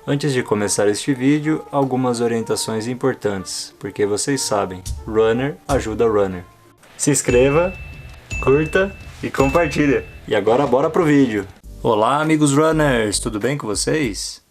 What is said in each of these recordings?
Antes de começar este vídeo, algumas orientações importantes, porque vocês sabem, runner ajuda runner. Se inscreva, curta e compartilha. E agora bora pro vídeo. Olá amigos runners, tudo bem com vocês?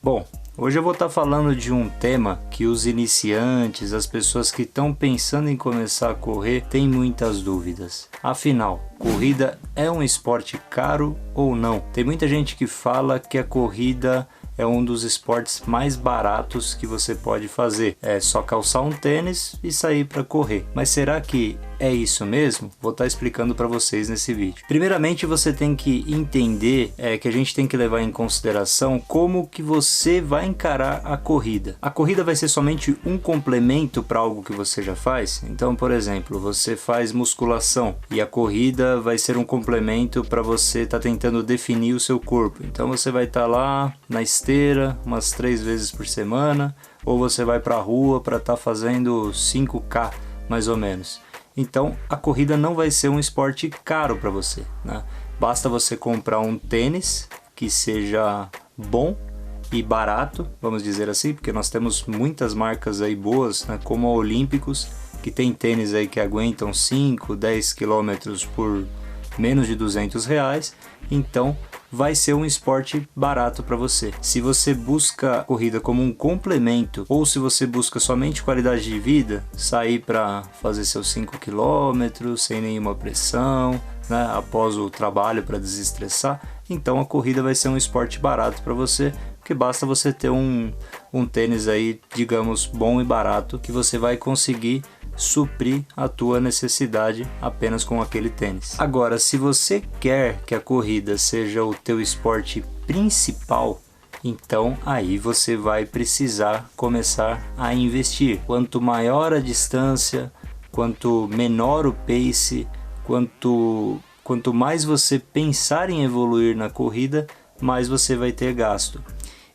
Bom, hoje eu vou estar falando de um tema que os iniciantes, as pessoas que estão pensando em começar a correr, têm muitas dúvidas. Afinal, corrida é um esporte caro ou não? Tem muita gente que fala que a corrida é um dos esportes mais baratos que você pode fazer. É só calçar um tênis e sair para correr. Mas será que é isso mesmo? Vou estar explicando para vocês nesse vídeo. Primeiramente, você tem que entender que a gente tem que levar em consideração como que você vai encarar a corrida. A corrida vai ser somente um complemento para algo que você já faz? Então, por exemplo, você faz musculação e a corrida vai ser um complemento para você estar tentando definir o seu corpo. Então você vai estar lá na esteira umas 3 vezes por semana, ou você vai para a rua para estar fazendo 5K mais ou menos. Então a corrida não vai ser um esporte caro para você, né? Basta você comprar um tênis que seja bom e barato, vamos dizer assim, porque nós temos muitas marcas aí boas, né, como a Olímpicos, que tem tênis aí que aguentam 5, 10 km por menos de R$200, então vai ser um esporte barato para você. Se você busca a corrida como um complemento, ou se você busca somente qualidade de vida, sair para fazer seus 5 km sem nenhuma pressão, né, após o trabalho para desestressar, então a corrida vai ser um esporte barato para você, porque basta você ter um tênis aí, digamos, bom e barato, que você vai conseguir suprir a tua necessidade apenas com aquele tênis. Agora, se você quer que a corrida seja o teu esporte principal, então aí você vai precisar começar a investir. Quanto maior a distância, quanto menor o pace, quanto mais você pensar em evoluir na corrida, mais você vai ter gasto.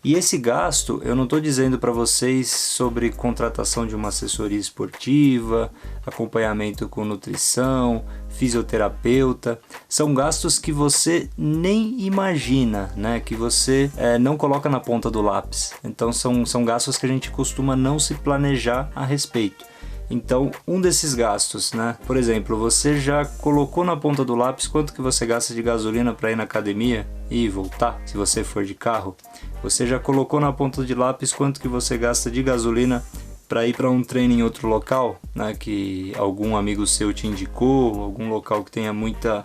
E esse gasto, eu não estou dizendo para vocês sobre contratação de uma assessoria esportiva, acompanhamento com nutrição, fisioterapeuta. São gastos que você nem imagina, né? Que você não coloca na ponta do lápis. Então são gastos que a gente costuma não se planejar a respeito. Então, um desses gastos, né? Por exemplo, você já colocou na ponta do lápis quanto que você gasta de gasolina para ir na academia e voltar, se você for de carro? Você já colocou na ponta de lápis quanto que você gasta de gasolina para ir para um treino em outro local, né? Que algum amigo seu te indicou, algum local que tenha muita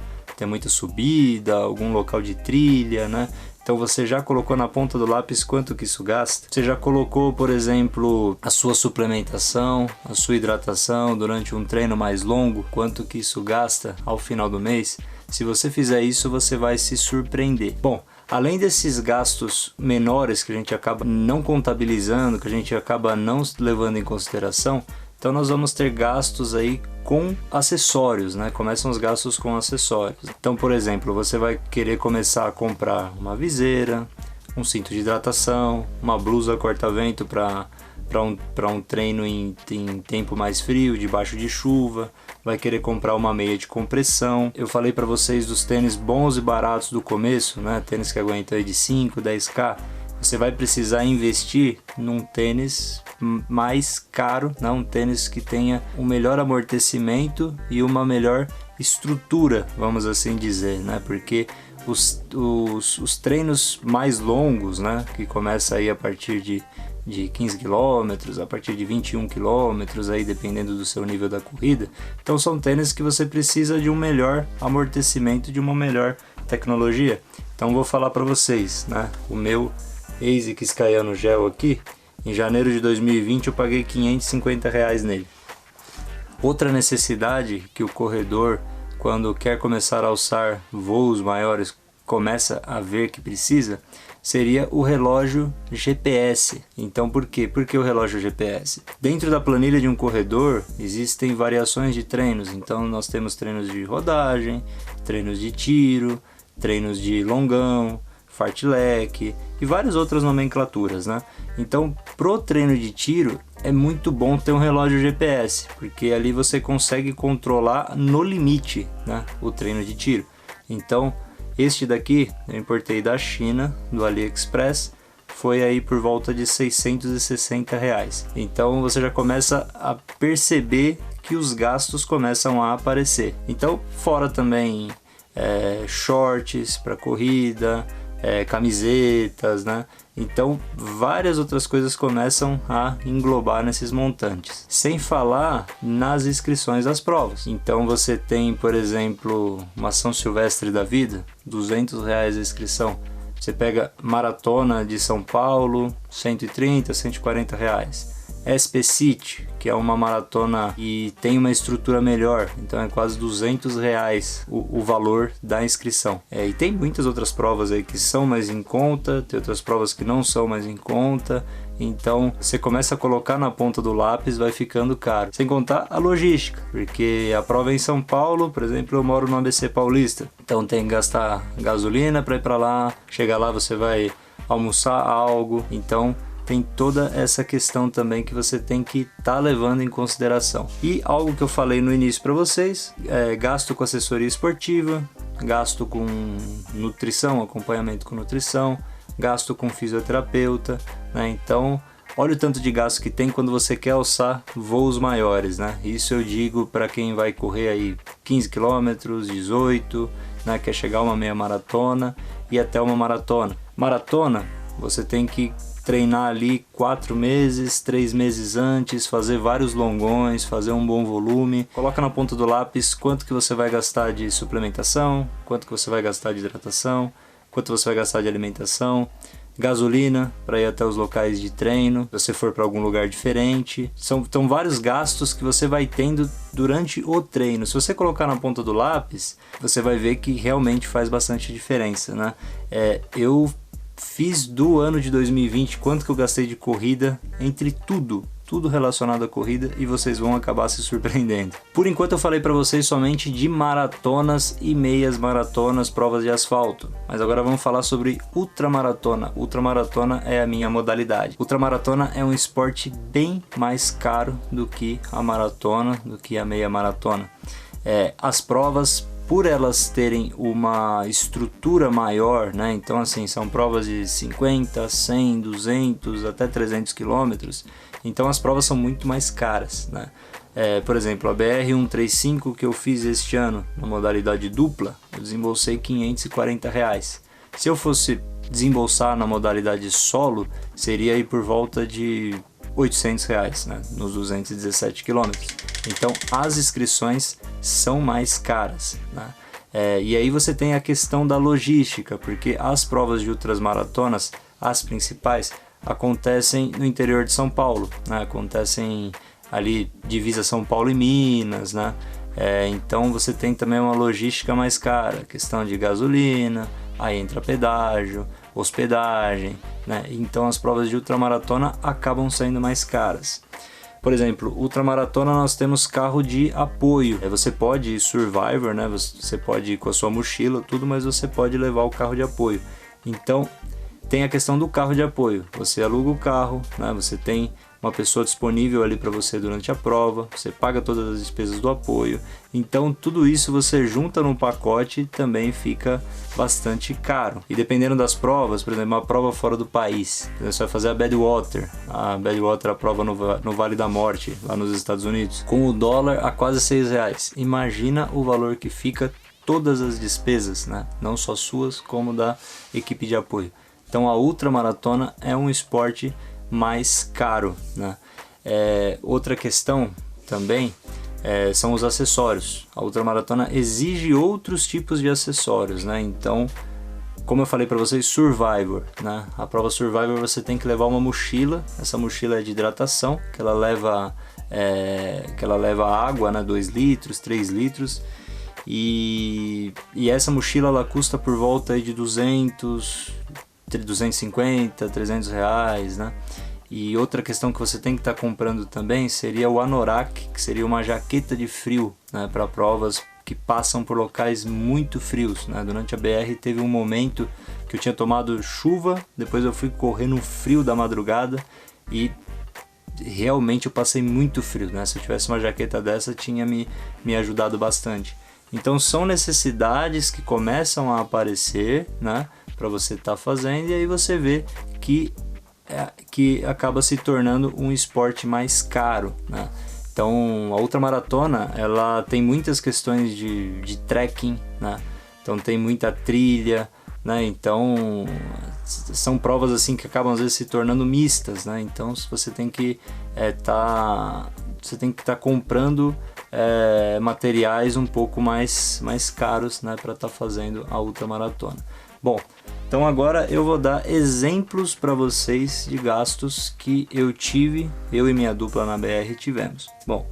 subida, algum local de trilha, né? Então você já colocou na ponta do lápis quanto que isso gasta? Você já colocou, por exemplo, a sua suplementação, a sua hidratação durante um treino mais longo? Quanto que isso gasta ao final do mês? Se você fizer isso, você vai se surpreender. Bom, além desses gastos menores que a gente acaba não contabilizando, que a gente acaba não levando em consideração, então nós vamos ter gastos aí com acessórios, né? Começam os gastos com acessórios. Então, por exemplo, você vai querer começar a comprar uma viseira, um cinto de hidratação, uma blusa corta-vento para um treino em tempo mais frio, debaixo de chuva, vai querer comprar uma meia de compressão. Eu falei para vocês dos tênis bons e baratos do começo, né? Tênis que aguentam aí de 5, 10K. Você vai precisar investir num tênis mais caro, né? Um tênis que tenha um melhor amortecimento e uma melhor estrutura, vamos assim dizer, né? Porque os treinos mais longos, né? Que começa aí a partir de 15 km, a partir de 21 km, aí dependendo do seu nível da corrida. Então são tênis que você precisa de um melhor amortecimento, de uma melhor tecnologia. Então vou falar para vocês, né? O meu ASICS Kayano Gel aqui, em janeiro de 2020 eu paguei R$550 nele. Outra necessidade que o corredor, quando quer começar a alçar voos maiores, começa a ver que precisa, seria o relógio GPS. Então por quê? Por que o relógio GPS? Dentro da planilha de um corredor existem variações de treinos, então nós temos treinos de rodagem, treinos de tiro, treinos de longão, fartlek e várias outras nomenclaturas, né? Então, pro treino de tiro é muito bom ter um relógio GPS, porque ali você consegue controlar no limite, né, o treino de tiro. Então, este daqui eu importei da China, do AliExpress, foi aí por volta de R$660. Então você já começa a perceber que os gastos começam a aparecer. Então, fora também shorts para corrida, camisetas, né? Então várias outras coisas começam a englobar nesses montantes, sem falar nas inscrições das provas. Então você tem, por exemplo, uma São Silvestre da vida, R$200 a inscrição. Você pega Maratona de São Paulo, 130, 140 reais. SP City, que é uma maratona e tem uma estrutura melhor, então é quase 200 reais o valor da inscrição. E tem muitas outras provas aí que são mais em conta, tem outras provas que não são mais em conta, então você começa a colocar na ponta do lápis, vai ficando caro. Sem contar a logística, porque a prova é em São Paulo, por exemplo, eu moro no ABC Paulista, então tem que gastar gasolina para ir para lá, chegar lá você vai almoçar algo, então tem toda essa questão também que você tem que estar levando em consideração. E algo que eu falei no início para vocês, gasto com assessoria esportiva, gasto com nutrição, acompanhamento com nutrição, gasto com fisioterapeuta, né? Então, olha o tanto de gasto que tem quando você quer alçar voos maiores, né? Isso eu digo para quem vai correr aí 15 km, 18, né? Quer chegar a uma meia maratona e até uma maratona. Maratona, você tem que treinar ali 4 meses, 3 meses antes, fazer vários longões, fazer um bom volume. Coloca na ponta do lápis quanto que você vai gastar de suplementação, quanto que você vai gastar de hidratação, quanto você vai gastar de alimentação, gasolina para ir até os locais de treino, se você for para algum lugar diferente. São vários gastos que você vai tendo durante o treino. Se você colocar na ponta do lápis, você vai ver que realmente faz bastante diferença, né? Eu fiz do ano de 2020 quanto que eu gastei de corrida entre tudo relacionado à corrida e vocês vão acabar se surpreendendo. Por enquanto eu falei para vocês somente de maratonas e meias maratonas, provas de asfalto, mas agora vamos falar sobre ultramaratona. Ultramaratona é a minha modalidade. Ultramaratona é um esporte bem mais caro do que a maratona, do que a meia maratona. As provas, por elas terem uma estrutura maior, né? Então assim, são provas de 50, 100, 200, até 300 quilômetros, então as provas são muito mais caras, né? Por exemplo, a BR-135 que eu fiz este ano, na modalidade dupla, eu desembolsei R$540. Se eu fosse desembolsar na modalidade solo, seria aí por volta de R$800, né? Nos 217 quilômetros. Então as inscrições são mais caras, né? E aí você tem a questão da logística, porque as provas de ultramaratonas, as principais, acontecem no interior de São Paulo, né? Acontecem ali divisa São Paulo e Minas, né? Então você tem também uma logística mais cara, questão de gasolina, aí entra pedágio, hospedagem, né? Então as provas de ultramaratona acabam saindo mais caras. Por exemplo, ultramaratona nós temos carro de apoio. Você pode ir Survivor, né? Você pode ir com a sua mochila, tudo, mas você pode levar o carro de apoio. Então tem a questão do carro de apoio. Você aluga o carro, né? Você tem uma pessoa disponível ali para você durante a prova, você paga todas as despesas do apoio, então tudo isso você junta num pacote e também fica bastante caro. E dependendo das provas, por exemplo, uma prova fora do país, você vai fazer a Badwater, a prova no Vale da Morte, lá nos Estados Unidos, com o dólar a quase R$6. Imagina o valor que fica todas as despesas, né? Não só suas, como da equipe de apoio. Então a ultramaratona é um esporte mais caro, né? Outra questão também são os acessórios. A ultramaratona exige outros tipos de acessórios, né? Então, como eu falei para vocês, Survivor, né? A prova Survivor você tem que levar uma mochila. Essa mochila é de hidratação, que ela leva água, né? 2 litros, 3 litros. E essa mochila ela custa por volta aí de 250, 300 reais, né? E outra questão que você tem que estar comprando também seria o anorak, que seria uma jaqueta de frio, né, para provas que passam por locais muito frios, né? Durante a BR teve um momento que que eu tinha tomado chuva, depois eu fui correr no frio da madrugada e realmente eu passei muito frio, né? Se eu tivesse uma jaqueta dessa, tinha me ajudado bastante. Então são necessidades que começam a aparecer, né, para você estar fazendo, e aí você vê que acaba se tornando um esporte mais caro, né? Então a ultramaratona, ela tem muitas questões de trekking, né? Então tem muita trilha, né? Então são provas assim que acabam às vezes se tornando mistas, né? Então você tem que estar comprando materiais um pouco mais caros, né, para estar fazendo a ultramaratona. Bom, então agora eu vou dar exemplos para vocês de gastos que eu e minha dupla na BR tivemos. Bom,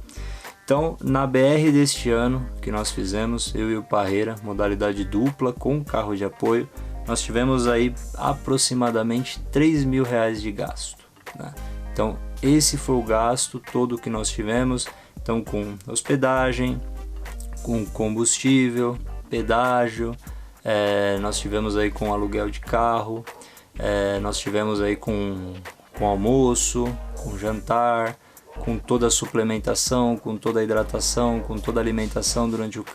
então na BR deste ano que nós fizemos, eu e o Parreira, modalidade dupla com carro de apoio, nós tivemos aí aproximadamente R$3.000 de gasto, né? Então esse foi o gasto todo que nós tivemos, então com hospedagem, com combustível, pedágio, nós tivemos aí com aluguel de carro, nós tivemos aí com almoço, com jantar, com toda a suplementação, com toda a hidratação, com toda a alimentação durante o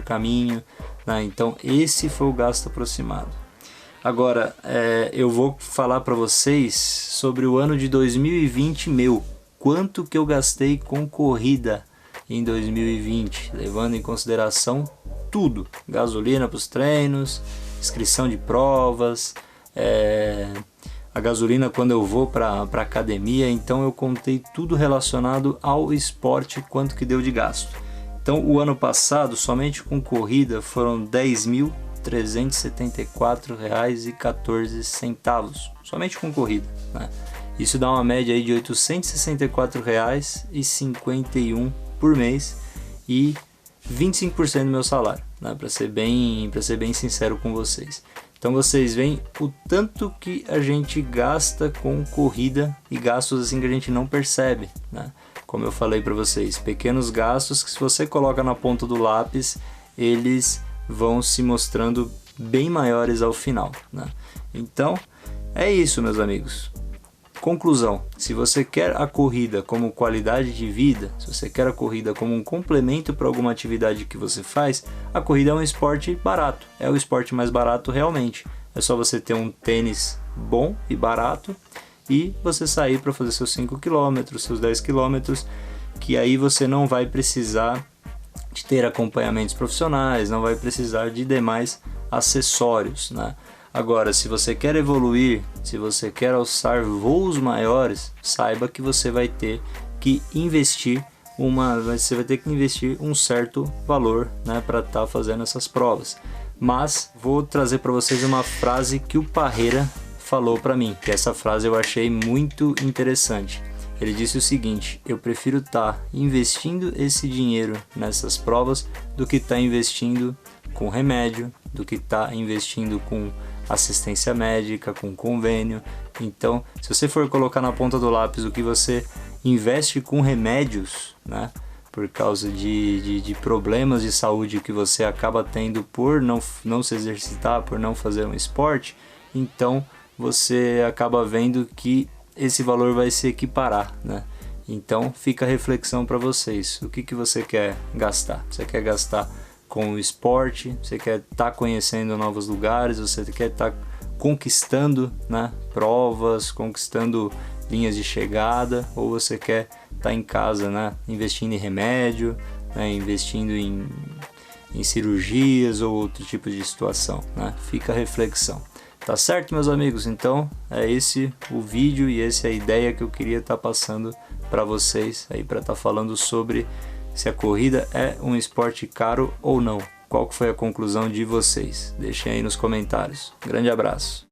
caminho, né? Então esse foi o gasto aproximado. Agora eu vou falar para vocês sobre o ano de 2020 meu, quanto que eu gastei com corrida em 2020, levando em consideração tudo, gasolina para os treinos, inscrição de provas, a gasolina quando eu vou para academia. Então eu contei tudo relacionado ao esporte, quanto que deu de gasto. Então o ano passado, somente com corrida, foram R$10.374,14, somente com corrida, né? Isso dá uma média aí de R$ 864,51 por mês e 25% do meu salário, né? Para ser bem sincero com vocês. Então vocês veem o tanto que a gente gasta com corrida, e gastos assim que a gente não percebe, né? Como eu falei para vocês, pequenos gastos que se você coloca na ponta do lápis, eles vão se mostrando bem maiores ao final, né? Então é isso, meus amigos. Conclusão: se você quer a corrida como qualidade de vida, se você quer a corrida como um complemento para alguma atividade que você faz, a corrida é um esporte barato, é o esporte mais barato realmente. É só você ter um tênis bom e barato e você sair para fazer seus 5 km, seus 10 km, que aí você não vai precisar de ter acompanhamentos profissionais, não vai precisar de demais acessórios, né? Agora, se você quer evoluir, se você quer alçar voos maiores, saiba que você vai ter que investir um certo valor, né, para estar fazendo essas provas. Mas vou trazer para vocês uma frase que o Parreira falou para mim, que essa frase eu achei muito interessante. Ele disse o seguinte: eu prefiro estar investindo esse dinheiro nessas provas do que estar investindo com remédio, do que estar investindo com assistência médica, com convênio. Então, se você for colocar na ponta do lápis o que você investe com remédios, né, por causa de problemas de saúde que você acaba tendo por não se exercitar, por não fazer um esporte, então você acaba vendo que esse valor vai se equiparar, né? Então fica a reflexão para vocês: o que você quer gastar? Você quer gastar com o esporte? Você quer estar conhecendo novos lugares? Você quer estar conquistando, né, provas, conquistando linhas de chegada? Ou você quer estar em casa, né, investindo em remédio, né, investindo em cirurgias ou outro tipo de situação, né? Fica a reflexão. Tá certo, meus amigos? Então é esse o vídeo e essa é a ideia que eu queria estar passando para vocês aí, para estar falando sobre se a corrida é um esporte caro ou não. Qual foi a conclusão de vocês? Deixem aí nos comentários. Grande abraço.